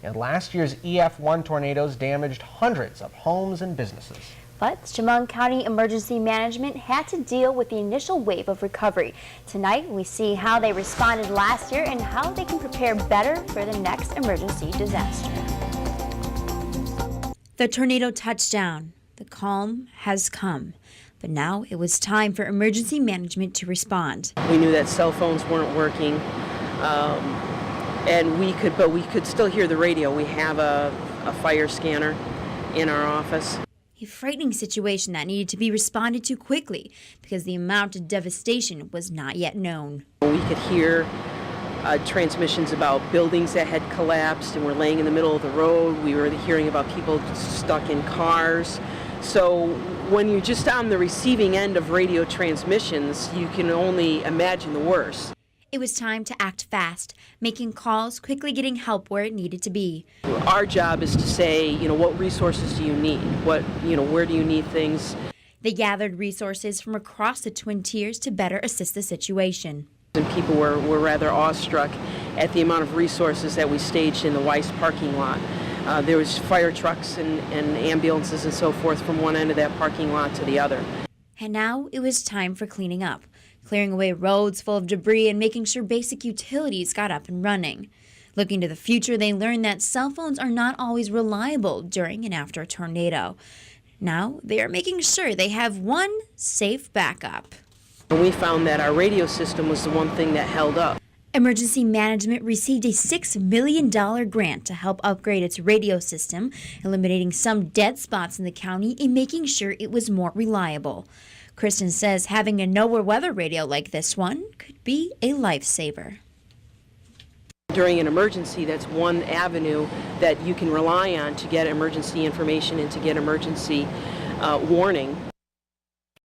And last year's EF1 tornadoes damaged hundreds of homes and businesses. But Chemung County Emergency Management had to deal with the initial wave of recovery. Tonight, we see how they responded last year and how they can prepare better for the next emergency disaster. The tornado touched down. The calm has come. But now it was time for emergency management to respond. We knew that cell phones weren't working, and we could still hear the radio. We have a fire scanner in our office. A frightening situation that needed to be responded to quickly because the amount of devastation was not yet known. We could hear transmissions about buildings that had collapsed and were laying in the middle of the road. We were hearing about people stuck in cars. So when you're just on the receiving end of radio transmissions, you can only imagine the worst. It was time to act fast, making calls, quickly getting help where it needed to be. Our job is to say, what resources do you need? Where do you need things? They gathered resources from across the Twin Tiers to better assist the situation. And people were rather awestruck at the amount of resources that we staged in the Weiss parking lot. There was fire trucks and ambulances and so forth from one end of that parking lot to the other. And now it was time for cleaning up, clearing away roads full of debris and making sure basic utilities got up and running. Looking to the future, they learned that cell phones are not always reliable during and after a tornado. Now they are making sure they have one safe backup. And we found that our radio system was the one thing that held up. Emergency Management received a $6 million grant to help upgrade its radio system, eliminating some dead spots in the county and making sure it was more reliable. Kristen says having a nowhere weather radio like this one could be a lifesaver. During an emergency, that's one avenue that you can rely on to get emergency information and to get emergency warning.